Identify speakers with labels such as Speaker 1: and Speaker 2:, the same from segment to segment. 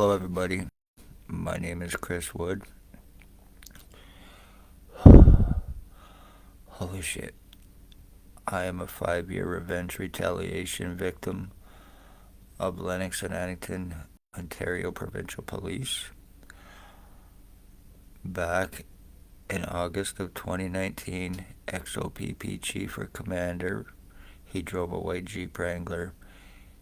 Speaker 1: Hello, everybody. My name is Chris Wood. Holy shit. I am a 5-year revenge retaliation victim of Lennox and Addington, Ontario Provincial Police. Back in August of 2019, XOPP Chief or Commander, he drove a white Jeep Wrangler.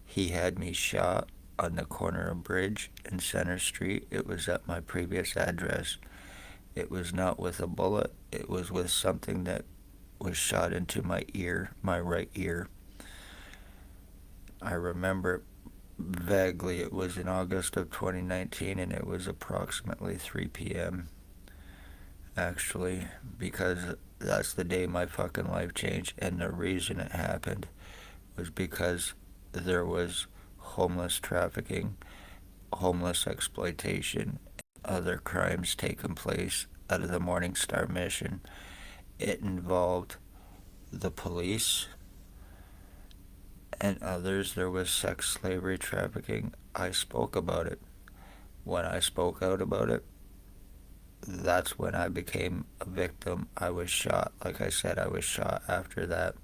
Speaker 1: He had me shot on the corner of Bridge and Center Street. It was at my previous address. It was not with a bullet, it was with something that was shot into my ear, my right ear. I remember vaguely it was in August of 2019 and it was approximately 3 p.m. Actually, because that's the day my fucking life changed, and the reason it happened was because there was homeless trafficking, homeless exploitation, other crimes taking place out of the Morning Star mission. It involved the police and others. There was sex slavery trafficking. I spoke about it. When I spoke out about it, that's when I became a victim. I was shot. Like I said, I was shot after that.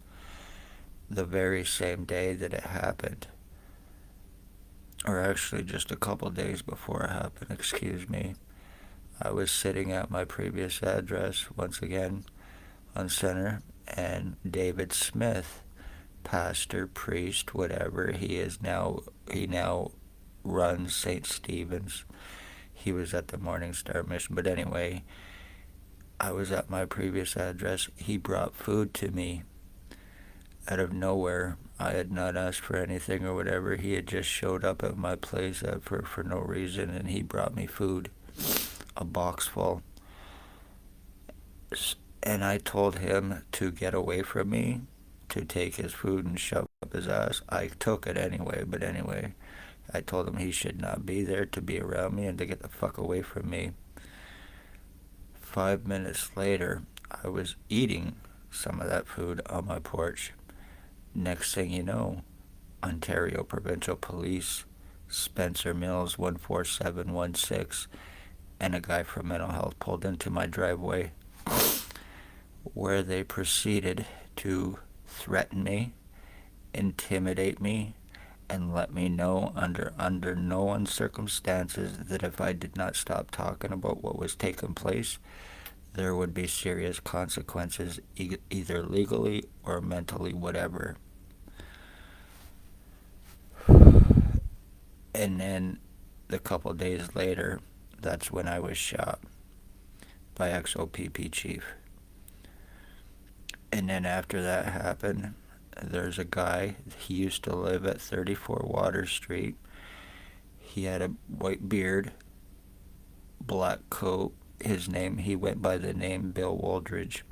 Speaker 1: The very same day that it happened. Or actually just a couple days before it happened, excuse me. I was sitting at my previous address, once again, on Center, and David Smith, pastor, priest, whatever he now runs St. Stephen's. He was at the Morning Star mission, but anyway, I was at my previous address. He brought food to me out of nowhere. I had not asked for anything or whatever. He had just showed up at my place for no reason, and he brought me food, a box full. And I told him to get away from me, to take his food and shove up his ass. I took it anyway, but anyway, I told him he should not be there, to be around me, and to get the fuck away from me. 5 minutes later, I was eating some of that food on my porch. Next thing you know, Ontario Provincial Police, Spencer Mills 14716, and a guy from mental health pulled into my driveway, where they proceeded to threaten me, intimidate me, and let me know under no circumstances that if I did not stop talking about what was taking place, there would be serious consequences, either legally or mentally, whatever. And then a couple days later, that's when I was shot by XOPP Chief. And then after that happened, there's a guy, he used to live at 34 Water Street. He had a white beard, black coat. He went by the name Bill Woldridge.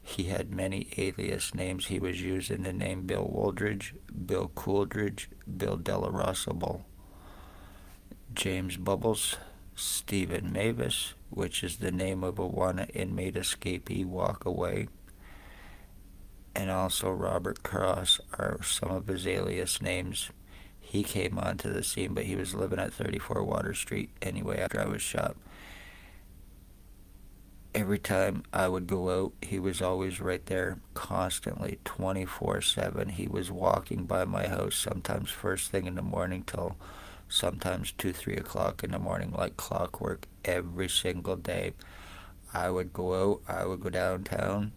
Speaker 1: He had many alias names. He was using the name Bill Woldridge, Bill Cooldridge, Bill Delarosable, James Bubbles, Stephen Mavis, which is the name of a one inmate escapee walk away, and also Robert Cross are some of his alias names. He came onto the scene, but he was living at 34 Water Street anyway after I was shot. Every time I would go out, he was always right there, constantly, 24/7. He was walking by my house, sometimes first thing in the morning till sometimes 2, 3 o'clock in the morning, like clockwork, every single day. I would go out, I would go downtown,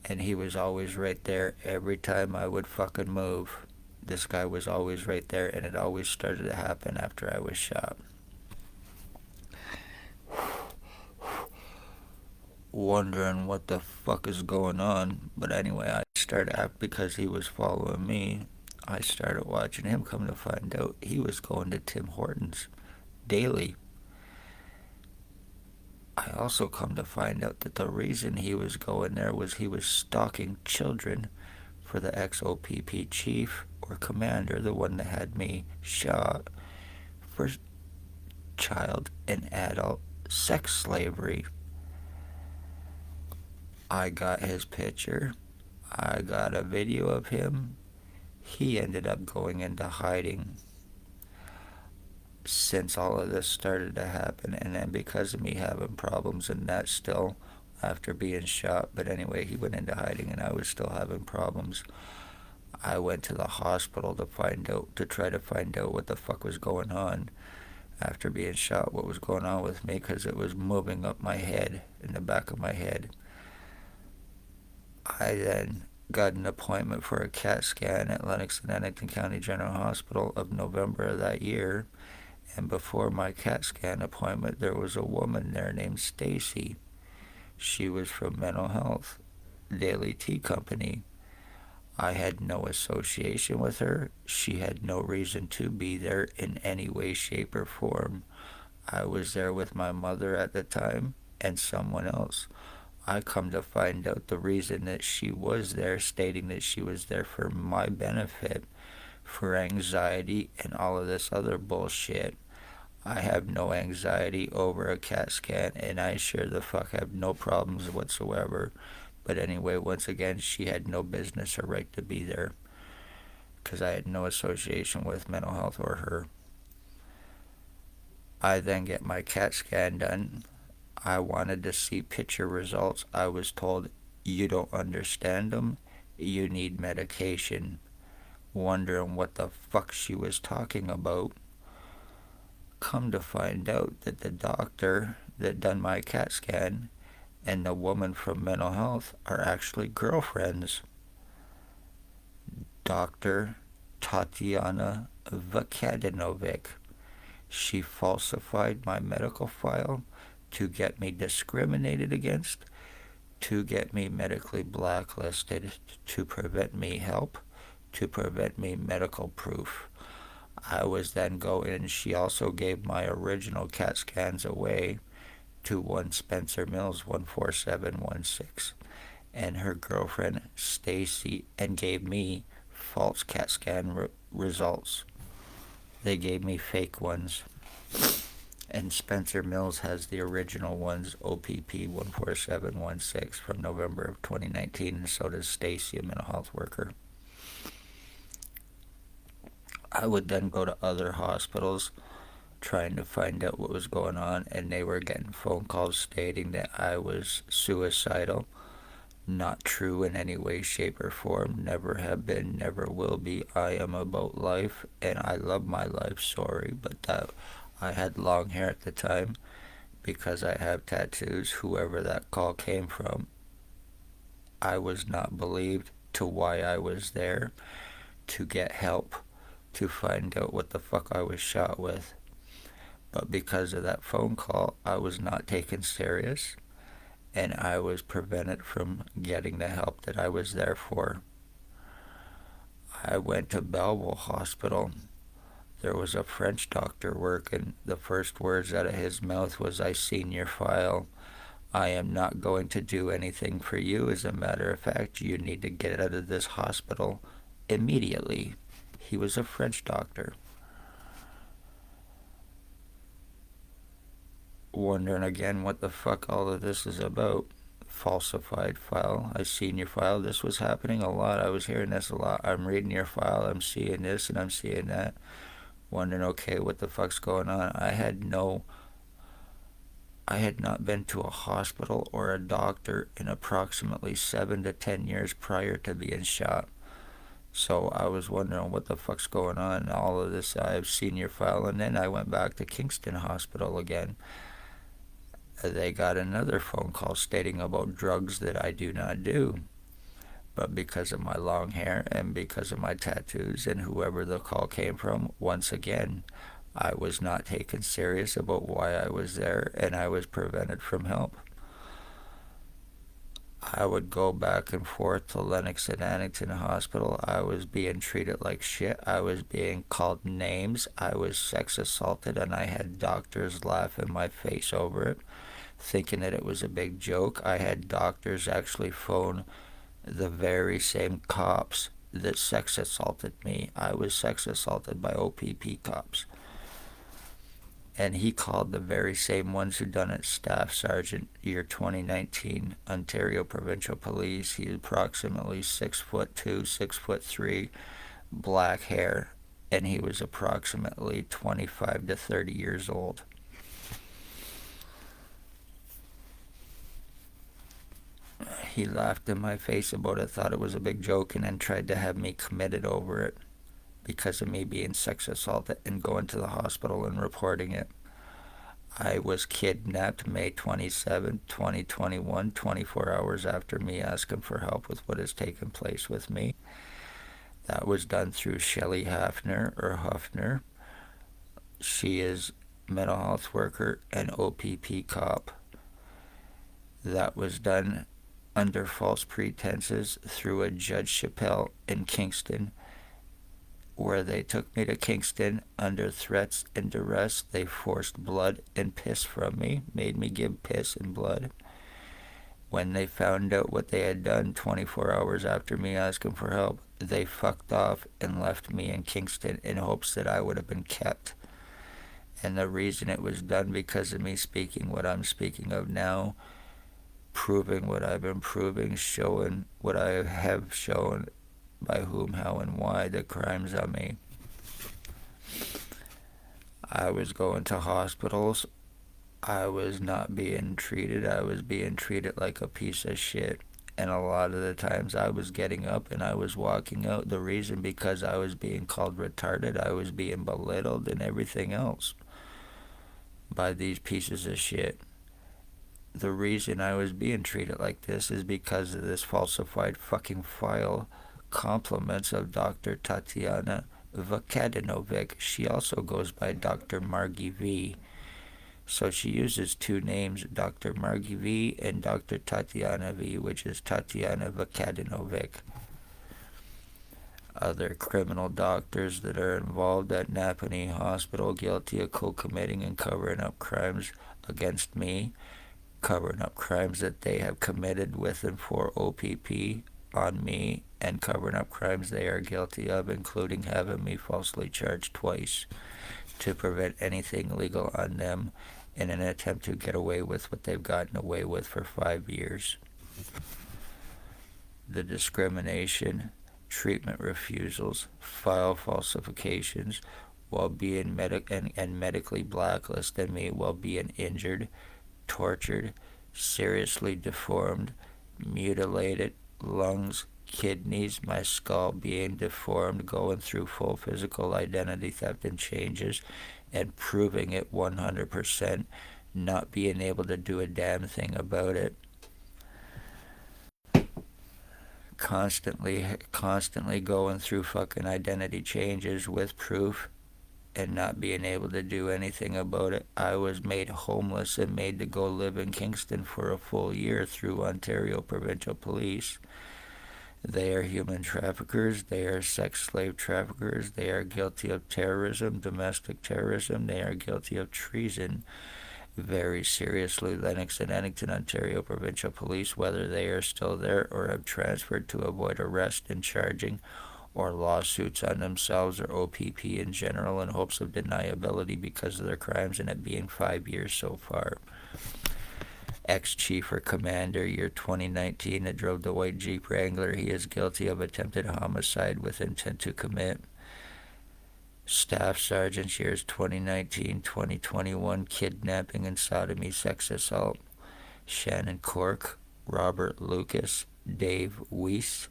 Speaker 1: and he was always right there every time I would fucking move. This guy was always right there, and it always started to happen after I was shot. Wondering what the fuck is going on, but anyway, I started, because he was following me, I started watching him. Come to find out, he was going to Tim Hortons daily. I also come to find out that the reason he was going there was he was stalking children for the XOPP chief or commander, the one that had me shot, for child and adult sex slavery. I got his picture. I got a video of him. He ended up going into hiding. since all of this started to happen, and then because of me having problems and that still after being shot, but anyway, he went into hiding and I was still having problems. I went to the hospital to try to find out what the fuck was going on after being shot, what was going on with me, because it was moving up my head, in the back of my head. I then got an appointment for a CAT scan at Lennox and Addington County General Hospital of November of that year. And before my CAT scan appointment, there was a woman there named Stacy. She was from Mental Health Daily Tea Company. I had no association with her. She had no reason to be there in any way, shape, or form. I was there with my mother at the time and someone else. I come to find out the reason that she was there, stating that she was there for my benefit, for anxiety, and all of this other bullshit. I have no anxiety over a CAT scan, and I sure the fuck have no problems whatsoever. But anyway, once again, she had no business or right to be there because I had no association with mental health or her. I then get my CAT scan done. I wanted to see picture results. I was told, you don't understand them. You need medication. Wondering what the fuck she was talking about. Come to find out that the doctor that done my CAT scan and the woman from mental health are actually girlfriends. Dr. Tatiana Vakadinovic. She falsified my medical file to get me discriminated against, to get me medically blacklisted, to prevent me help, to prevent me medical proof. I was then going, she also gave my original CAT scans away to one Spencer Mills 14716 and her girlfriend Stacy, and gave me false CAT scan results. They gave me fake ones. And Spencer Mills has the original ones, OPP 14716 from November of 2019, and so does Stacy, a mental health worker. I would then go to other hospitals trying to find out what was going on, and they were getting phone calls stating that I was suicidal. Not true in any way, shape, or form. Never have been, never will be. I am about life, and I love my life. Sorry, but that I had long hair at the time because I have tattoos. Whoever that call came from, I was not believed to why I was there, to get help, to find out what the fuck I was shot with. But because of that phone call, I was not taken serious, and I was prevented from getting the help that I was there for. I went to Belleville Hospital. There was a French doctor working. The first words out of his mouth was, I seen your file. I am not going to do anything for you. As a matter of fact, you need to get out of this hospital immediately. He was a French doctor. Wondering again what the fuck all of this is about. Falsified file. I seen your file. This was happening a lot. I was hearing this a lot. I'm reading your file. I'm seeing this and I'm seeing that. Wondering, okay, what the fuck's going on? I had not been to a hospital or a doctor in approximately 7 to 10 years prior to being shot. So I was wondering what the fuck's going on. All of this, I've seen your file. And then I went back to Kingston Hospital again. They got another phone call stating about drugs that I do not do. But because of my long hair and because of my tattoos and whoever the call came from, once again, I was not taken serious about why I was there, and I was prevented from help. I would go back and forth to Lennox and Addington Hospital. I was being treated like shit. I was being called names. I was sex assaulted, and I had doctors laugh in my face over it, thinking that it was a big joke. I had doctors actually phone the very same cops that sex assaulted me. I was sex assaulted by OPP cops. And he called the very same ones who done it Staff Sergeant, year 2019, Ontario Provincial Police. He's approximately 6'2", 6'3", black hair. and he was approximately 25 to 30 years old. He laughed in my face about it, thought it was a big joke, and then tried to have me committed over it because of me being sex assaulted and going to the hospital and reporting it. I was kidnapped May 27, 2021, 24 hours after me asking for help with what has taken place with me. That was done through Shelley Huffner. She is mental health worker and OPP cop. That was done under false pretenses through a Judge Chappelle in Kingston, where they took me to Kingston under threats and duress. They forced blood and piss from me, made me give piss and blood. When they found out what they had done 24 hours after me asking for help, they fucked off and left me in Kingston in hopes that I would have been kept. And the reason it was done because of me speaking what I'm speaking of now, proving what I've been proving, showing what I have shown, by whom, how, and why, the crimes on me. I was going to hospitals. I was not being treated. I was being treated like a piece of shit. And a lot of the times I was getting up and I was walking out. The reason because I was being called retarded, I was being belittled and everything else by these pieces of shit. The reason I was being treated like this is because of this falsified fucking file compliments of Dr. Tatiana Vukadinovic. She also goes by Dr. Margie V. So she uses two names, Dr. Margie V and Dr. Tatiana V, which is Tatiana Vukadinovic. Other criminal doctors that are involved at Napanee Hospital guilty of co-committing and covering up crimes against me, covering up crimes that they have committed with and for OPP on me, and covering up crimes they are guilty of, including having me falsely charged twice to prevent anything legal on them in an attempt to get away with what they've gotten away with for 5 years. The discrimination, treatment refusals, file falsifications, while being medically blacklisted me while being injured, tortured, seriously deformed, mutilated, lungs, kidneys, my skull being deformed, going through full physical identity theft and changes, and proving it 100%, not being able to do a damn thing about it. Constantly going through fucking identity changes with proof and not being able to do anything about it. I was made homeless and made to go live in Kingston for a full year through Ontario provincial police. They are human traffickers. They are sex slave traffickers. They are guilty of terrorism, domestic terrorism. They are guilty of treason. Very seriously, Lennox and Addington, Ontario provincial police, whether they are still there or have transferred to avoid arrest and charging or lawsuits on themselves or OPP in general in hopes of deniability because of their crimes, and it being 5 years so far. Ex-chief or commander, year 2019, that drove the white Jeep Wrangler. He is guilty of attempted homicide with intent to commit. Staff sergeants, years 2019, 2021, kidnapping and sodomy, sex assault. Shannon Cork, Robert Lucas, Dave Weiss,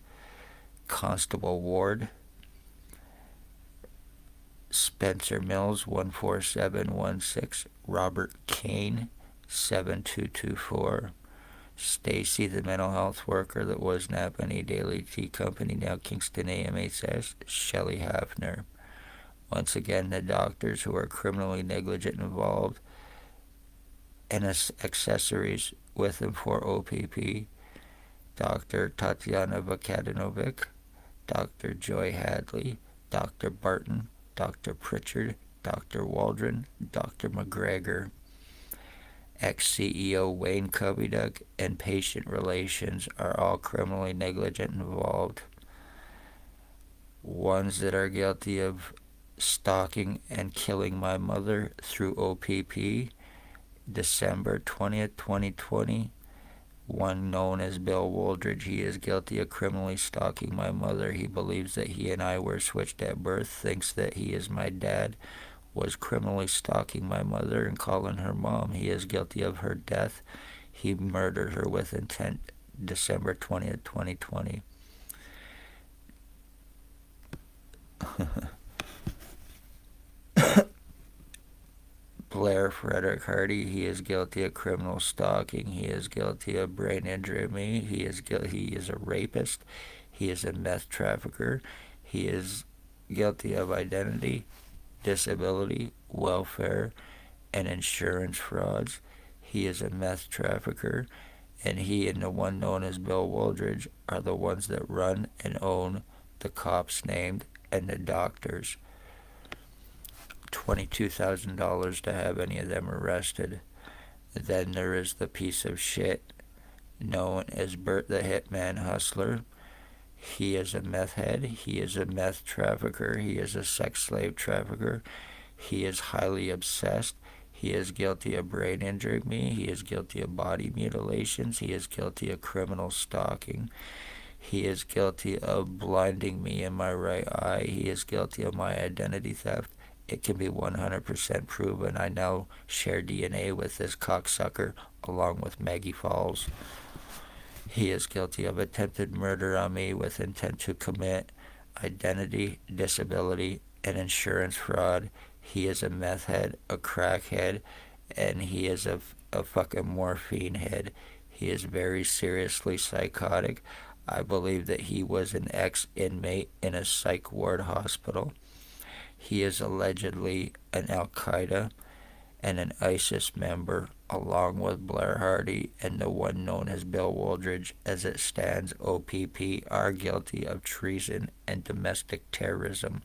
Speaker 1: Constable Ward, Spencer Mills, 14716, Robert Kane, 7224, Stacy, the mental health worker that was Napanee Daily Tea Company, now Kingston AMHS, Shelley Hafner. Once again, the doctors who are criminally negligent involved and accessories with and for OPP, Dr. Tatiana Vukadinovic, Dr. Joy Hadley, Dr. Barton, Dr. Pritchard, Dr. Waldron, Dr. McGregor. Ex-CEO Wayne Coveyduck and patient relations are all criminally negligent involved. Ones that are guilty of stalking and killing my mother through OPP, December 20th, 2020, One known as Bill Wooldridge, he is guilty of criminally stalking my mother. He believes that he and I were switched at birth, thinks that he is my dad, was criminally stalking my mother and calling her mom. He is guilty of her death. He murdered her with intent December 20th, 2020. Blair Frederick Hardy, he is guilty of criminal stalking. He is guilty of brain injury me. He is a rapist. He is a meth trafficker. He is guilty of identity, disability, welfare, and insurance frauds. He is a meth trafficker, and he and the one known as Bill Wooldridge are the ones that run and own the cops named and the doctors. $22,000 to have any of them arrested. Then there is the piece of shit known as Burt the Hitman Hustler. He is a meth head. He is a meth trafficker. He is a sex slave trafficker. He is highly obsessed. He is guilty of brain injuring me. He is guilty of body mutilations. He is guilty of criminal stalking. He is guilty of blinding me in my right eye. He is guilty of my identity theft. It can be 100% proven. I now share DNA with this cocksucker along with Maggie Falls. He is guilty of attempted murder on me with intent to commit identity, disability, and insurance fraud. He is a meth head, a crack head, and he is a fucking morphine head. He is very seriously psychotic. I believe that he was an ex-inmate in a psych ward hospital. He is allegedly an Al-Qaeda and an ISIS member, along with Blair Hardy and the one known as Bill Wooldridge. As it stands, OPP are guilty of treason and domestic terrorism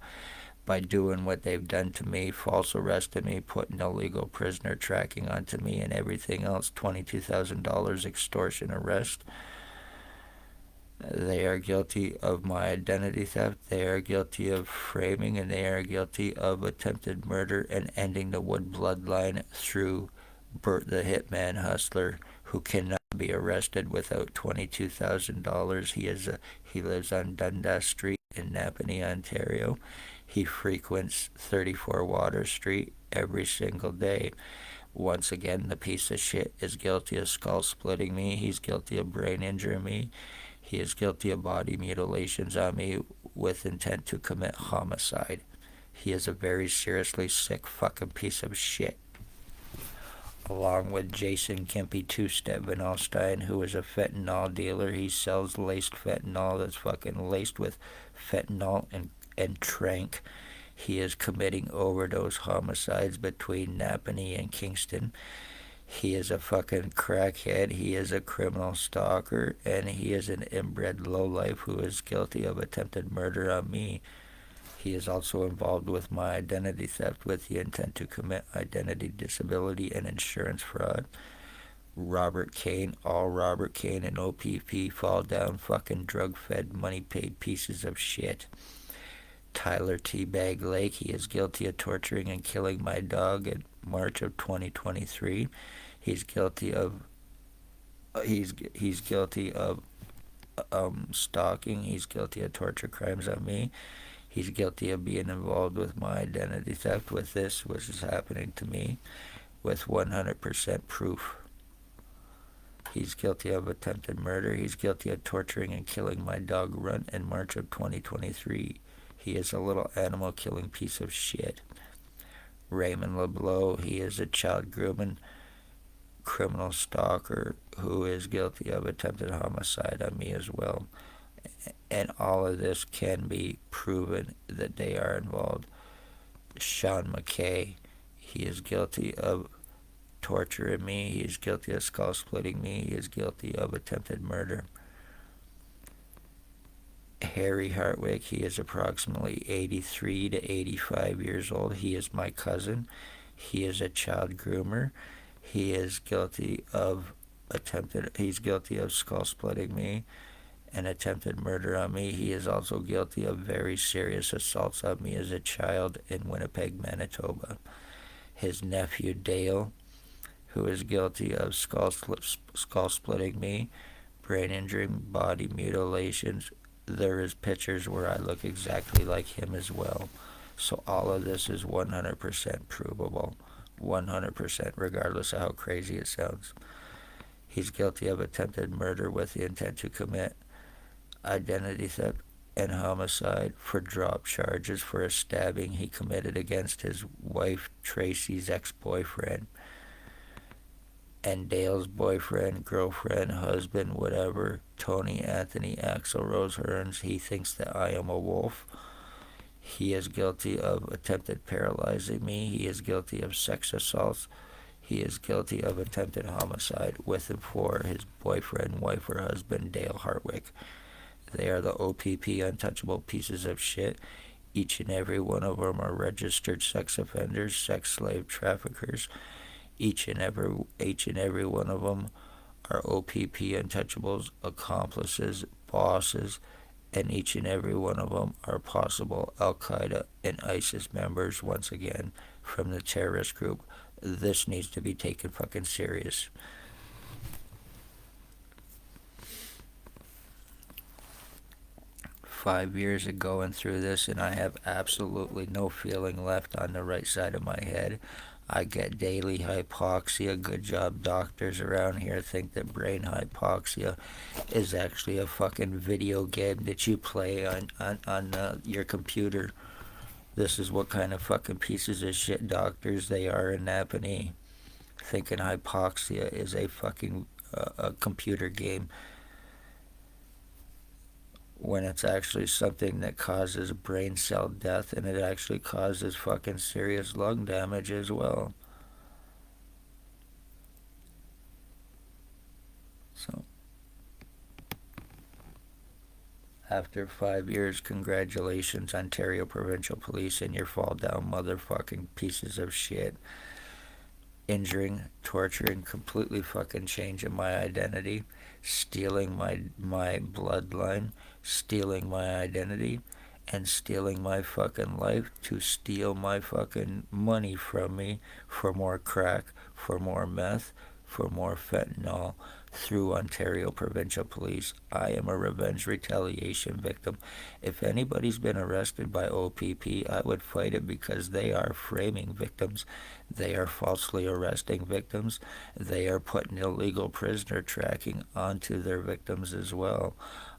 Speaker 1: by doing what they've done to me, false arresting me, putting illegal prisoner tracking onto me, and everything else, $22,000 extortion arrest. They are guilty of my identity theft. They are guilty of framing, and they are guilty of attempted murder and ending the Wood bloodline through Burt the Hitman Hustler, who cannot be arrested without $22,000. He lives on Dundas Street in Napanee, Ontario. He frequents 34 Water Street every single day. Once again, the piece of shit is guilty of skull splitting me. He's guilty of brain injuring me. He is guilty of body mutilations on me with intent to commit homicide. He is a very seriously sick fucking piece of shit. Along with Jason Kempy Two-Step Van Alstyne, who is a fentanyl dealer. He sells laced fentanyl that's fucking laced with fentanyl and trank. He is committing overdose homicides between Napanee and Kingston. He is a fucking crackhead. He is a criminal stalker, and he is an inbred lowlife who is guilty of attempted murder on me. He is also involved with my identity theft with the intent to commit identity, disability, and insurance fraud. Robert Kane, all Robert Kane and OPP fall down fucking drug-fed, money-paid pieces of shit. Tyler Teabag Lake, he is guilty of torturing and killing my dog in March of 2023. He's guilty of stalking. He's guilty of torture crimes on me. He's guilty of being involved with my identity theft with this, which is happening to me, with 100% proof. He's guilty of attempted murder. He's guilty of torturing and killing my dog Runt in March of 2023. He is a little animal killing piece of shit. Raymond LeBlanc, he is a child grooming criminal stalker who is guilty of attempted homicide on me as well. And all of this can be proven that they are involved. Sean McKay, he is guilty of torturing me. He is guilty of skull splitting me. He is guilty of attempted murder. Harry Hartwick, he is approximately 83 to 85 years old. He is my cousin. He is a child groomer. He is guilty of skull splitting me and attempted murder on me. He is also guilty of very serious assaults on me as a child in Winnipeg, Manitoba. His nephew Dale, who is guilty of skull splitting me, brain injuring, body mutilations. There is pictures where I look exactly like him as well. So all of this is 100% provable. 100%, regardless of how crazy it sounds. He's guilty of attempted murder with the intent to commit identity theft and homicide for drop charges for a stabbing he committed against his wife Tracy's ex-boyfriend and Dale's boyfriend, girlfriend, husband, whatever, Tony Anthony Axel Rose Hearns. He thinks that I am a wolf. He is guilty of attempted paralyzing me. He is guilty of sex assaults. He is guilty of attempted homicide with and for his boyfriend, wife, or husband, Dale Hartwick. They are the OPP untouchable pieces of shit. Each and every one of them are registered sex offenders, sex slave traffickers. Each and every one of them are OPP untouchables, accomplices, bosses, and each and every one of them are possible Al-Qaeda and ISIS members, once again, from the terrorist group. This needs to be taken fucking serious. "5 years of going through this, and I have absolutely no feeling left on the right side of my head. I get daily hypoxia. Good job, doctors around here think that brain hypoxia is actually a fucking video game that you play on your computer. This is what kind of fucking pieces of shit doctors they are in Napanee, thinking hypoxia is a fucking a computer game, when it's actually something that causes brain cell death, and it actually causes fucking serious lung damage as well. So, after 5 years, congratulations, Ontario Provincial Police, and your fall down motherfucking pieces of shit. Injuring, torturing, completely fucking changing my identity, stealing my bloodline, stealing my identity, and stealing my fucking life to steal my fucking money from me for more crack, for more meth, for more fentanyl through Ontario Provincial Police. I am a revenge retaliation victim. If anybody's been arrested by OPP, I would fight it because they are framing victims. They are falsely arresting victims. They are putting illegal prisoner tracking onto their victims as well.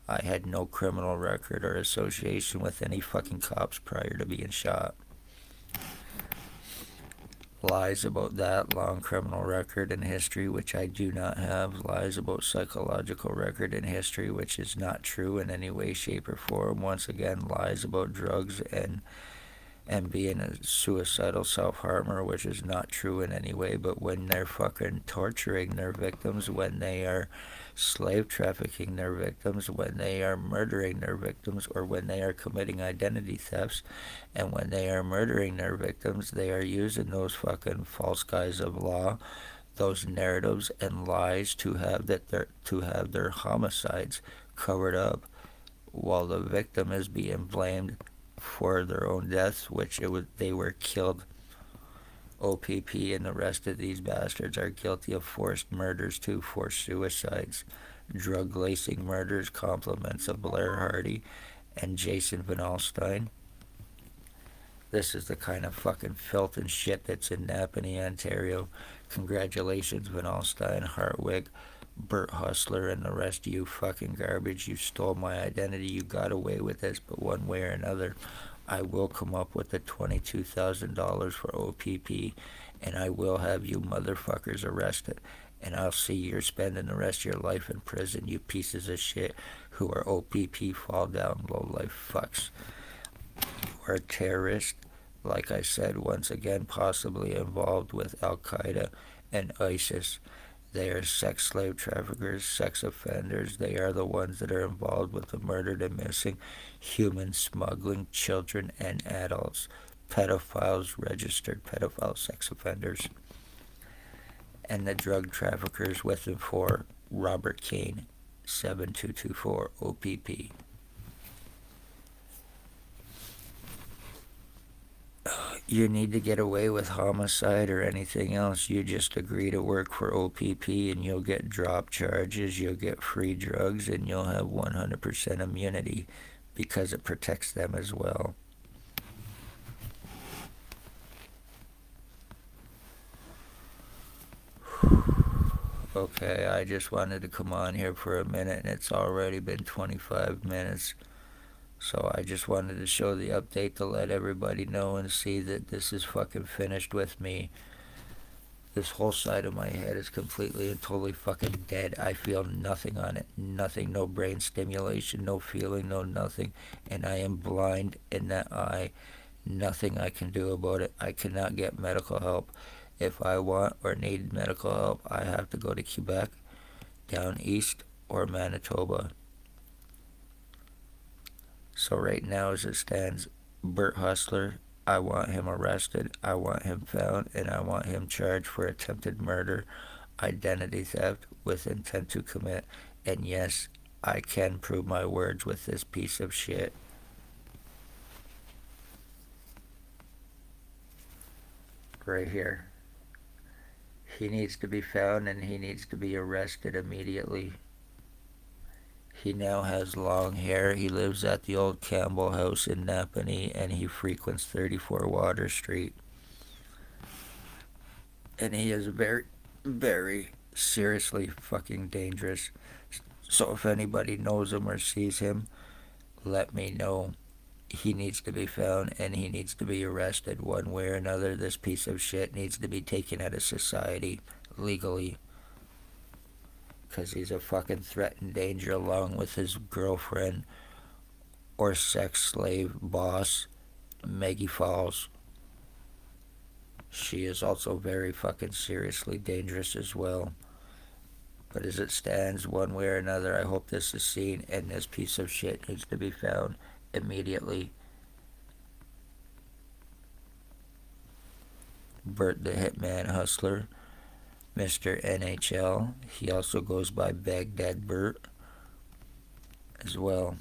Speaker 1: I had no criminal record or association with any fucking cops prior to being shot. Lies about that long criminal record and history, which I do not have. Lies about psychological record and history, which is not true in any way, shape, or form. Once again, lies about drugs and being a suicidal self-harmer, which is not true in any way. But when they're fucking torturing their victims, when they are slave trafficking their victims, when they are murdering their victims, or when they are committing identity thefts, and when they are murdering their victims, they are using those fucking false guise of law, those narratives and lies to have their homicides covered up, while the victim is being blamed for their own deaths, which they were killed. OPP and the rest of these bastards are guilty of forced murders too, forced suicides, drug lacing murders, compliments of Blair Hardy and Jason Van Alstyne. This is the kind of fucking filth and shit that's in Napanee, Ontario. Congratulations, Van Alstyne, Hartwig, Burt Hustler, and the rest of you fucking garbage. You stole my identity. You got away with this, but one way or another, I will come up with the $22,000 for OPP, and I will have you motherfuckers arrested. And I'll see you're spending the rest of your life in prison, you pieces of shit who are OPP fall down low-life fucks. You are terrorists, like I said, once again, possibly involved with Al-Qaeda and ISIS. They are sex slave traffickers, sex offenders. They are the ones that are involved with the murdered and missing, human smuggling, children and adults, pedophiles, registered pedophile sex offenders, and the drug traffickers with and for Robert Kane, 7224 OPP. you need to get away with homicide or anything else, you just agree to work for OPP and you'll get drop charges, you'll get free drugs, and you'll have 100% immunity because it protects them as well. Okay, I just wanted to come on here for a minute, and it's already been 25 minutes. So I just wanted to show the update to let everybody know and see that this is fucking finished with me. This whole side of my head is completely and totally fucking dead. I feel nothing on it. Nothing. No brain stimulation, no feeling, no nothing. And I am blind in that eye. Nothing I can do about it. I cannot get medical help. If I want or need medical help, I have to go to Quebec, down east, or Manitoba. So right now as it stands, Burt Hustler, I want him arrested, I want him found, and I want him charged for attempted murder, identity theft with intent to commit. And yes, I can prove my words with this piece of shit. Right here. He needs to be found and he needs to be arrested immediately. He now has long hair. He lives at the old Campbell house in Napanee and he frequents 34 Water Street. And he is very, very seriously fucking dangerous. So if anybody knows him or sees him, let me know. He needs to be found and he needs to be arrested one way or another. This piece of shit needs to be taken out of society legally. Because he's a fucking threat and danger along with his girlfriend or sex slave boss, Maggie Falls. She is also very fucking seriously dangerous as well. But as it stands, one way or another, I hope this is seen and this piece of shit needs to be found immediately. Burt the Hitman Hustler, Mr. NHL. He also goes by Baghdad Burt as well.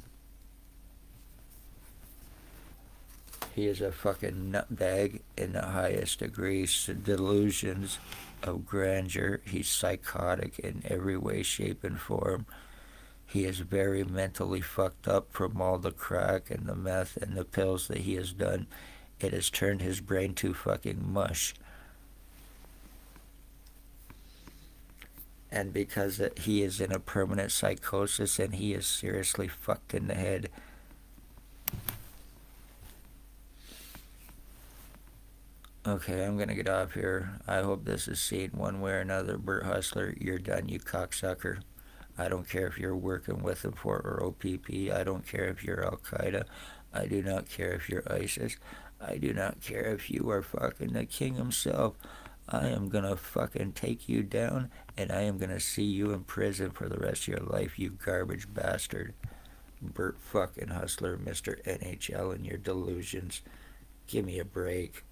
Speaker 1: He is a fucking nutbag in the highest degree. Delusions of grandeur. He's psychotic in every way, shape, and form. He is very mentally fucked up from all the crack and the meth and the pills that he has done. It has turned his brain to fucking mush. And because he is in a permanent psychosis and he is seriously fucked in the head. Okay, I'm gonna get off here. I hope this is seen one way or another. Burt Hustler, you're done, you cocksucker. I don't care if you're working with them for or OPP. I don't care if you're Al Qaeda. I do not care if you're ISIS. I do not care if you are fucking the king himself. I am gonna fucking take you down and I am gonna see you in prison for the rest of your life, you garbage bastard. Burt fucking Hustler, Mr. NHL, and your delusions. Give me a break.